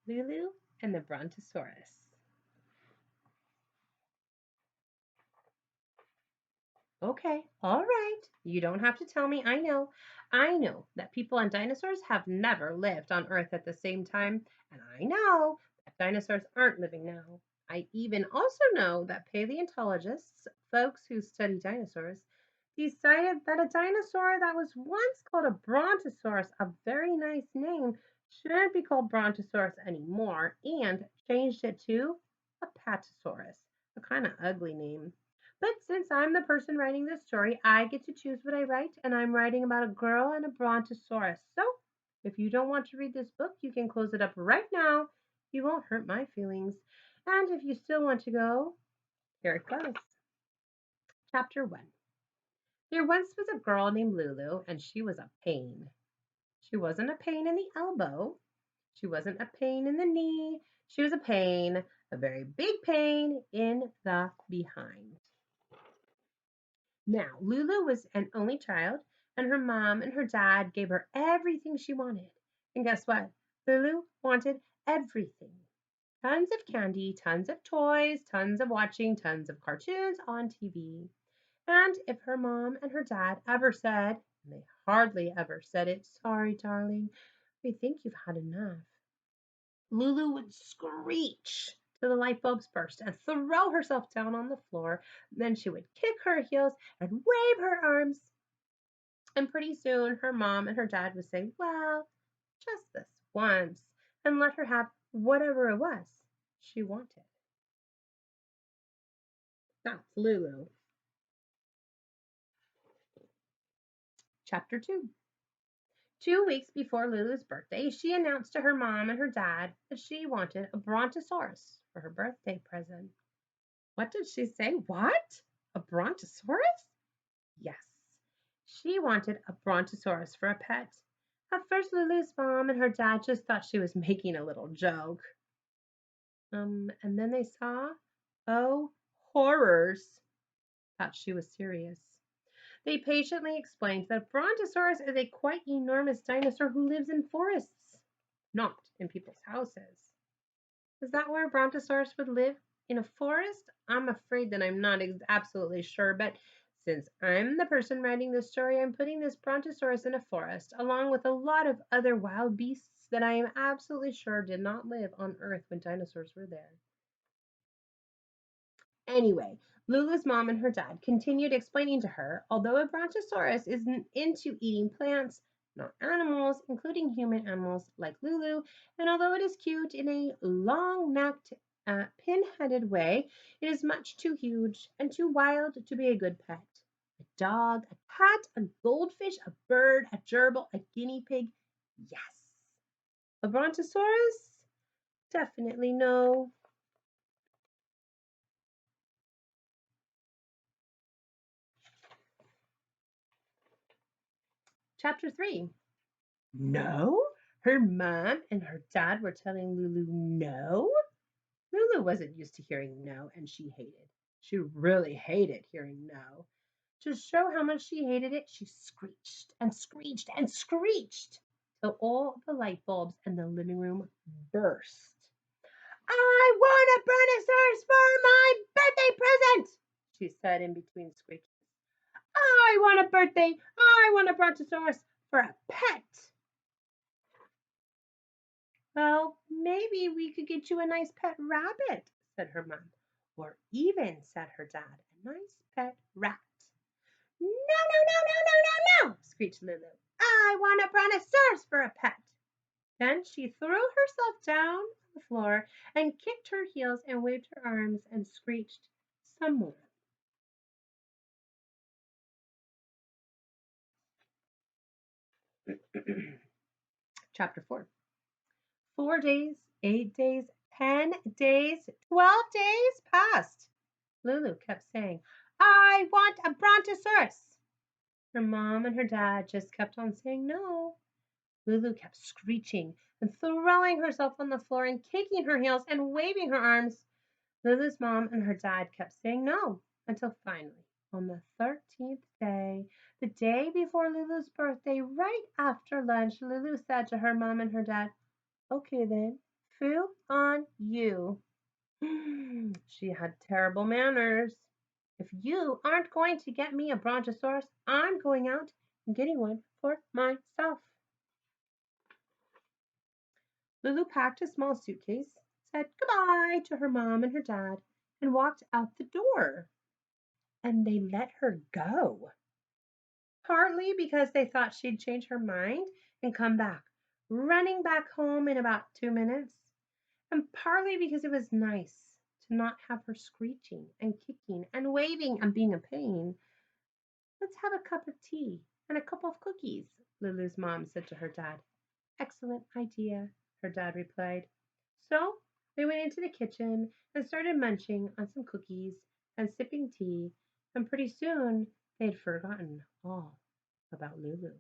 Lulu and the Brontosaurus. Okay, all right. You don't have to tell me. I know. I know that people and dinosaurs have never lived on Earth at the same time, and I know that dinosaurs aren't living now. I even also know that paleontologists, folks who study dinosaurs, decided that a dinosaur that was once called a Brontosaurus, a very nice name, shouldn't be called Brontosaurus anymore, and changed it to a Patasaurus, a kind of ugly name. But since I'm the person writing this story, I get to choose what I write, and I'm writing about a girl and a brontosaurus. So, if you don't want to read this book, you can close it up right now. You won't hurt my feelings. And if you still want to go, here it goes. Chapter 1. There once was a girl named Lulu, and she was a pain. She wasn't a pain in the elbow. She wasn't a pain in the knee. She was a pain, a very big pain in the behind. Now, Lulu was an only child, and her mom and her dad gave her everything she wanted. And guess what? Lulu wanted everything. Tons of candy, tons of toys, tons of watching, tons of cartoons on TV. And if her mom and her dad ever said, and they hardly ever said it, sorry, darling, we think you've had enough, Lulu would screech till the light bulbs burst and throw herself down on the floor. Then she would kick her heels and wave her arms. And pretty soon her mom and her dad would say, well, just this once, and let her have whatever it was she wanted. That's Lulu. Chapter 2. 2 weeks before Lulu's birthday, she announced to her mom and her dad that she wanted a Brontosaurus for her birthday present. What did she say? What? A Brontosaurus? Yes. She wanted a Brontosaurus for a pet. At first, Lulu's mom and her dad just thought she was making a little joke. And then they saw, oh, horrors, thought she was serious. They patiently explained that Brontosaurus is a quite enormous dinosaur who lives in forests, not in people's houses. Is that where Brontosaurus would live? In a forest? I'm afraid that I'm not absolutely sure, but since I'm the person writing this story, I'm putting this Brontosaurus in a forest, along with a lot of other wild beasts that I am absolutely sure did not live on Earth when dinosaurs were there. Anyway, Lulu's mom and her dad continued explaining to her, although a Brontosaurus isn't into eating plants, not animals, including human animals like Lulu, and although it is cute in a long-necked, pin-headed way, it is much too huge and too wild to be a good pet. A dog, a cat, a goldfish, a bird, a gerbil, a guinea pig, yes. A Brontosaurus? Definitely no. Chapter 3. No? Her mom and her dad were telling Lulu no? Lulu wasn't used to hearing no, and she hated. She really hated hearing no. To show how much she hated it, she screeched and screeched and screeched till all the light bulbs in the living room burst. I want a Brontosaurus for my birthday present, she said in between screeches. I want a birthday. I want a Brontosaurus for a pet. Well, maybe we could get you a nice pet rabbit, said her mom. Or even, said her dad, a nice pet rat. No, no, no, no, no, no, no, screeched Lulu. I want a brontosaurus for a pet. Then she threw herself down on the floor and kicked her heels and waved her arms and screeched some more. Chapter 4. 4 days, 8 days, 10 days, 12 days passed. Lulu kept saying, I want a brontosaurus. Her mom and her dad just kept on saying no. Lulu kept screeching and throwing herself on the floor and kicking her heels and waving her arms. Lulu's mom and her dad kept saying no until finally, on the 13th day, the day before Lulu's birthday, right after lunch, Lulu said to her mom and her dad, okay then, Foo on you. She had terrible manners. If you aren't going to get me a Brontosaurus, I'm going out and getting one for myself. Lulu packed a small suitcase, said goodbye to her mom and her dad, and walked out the door. And they let her go. Partly because they thought she'd change her mind and come back, running back home in about 2 minutes, and partly because it was nice to not have her screeching and kicking and waving and being a pain. Let's have a cup of tea and a couple of cookies, Lulu's mom said to her dad. Excellent idea, her dad replied. So they went into the kitchen and started munching on some cookies and sipping tea, and pretty soon they had forgotten all about Lulu.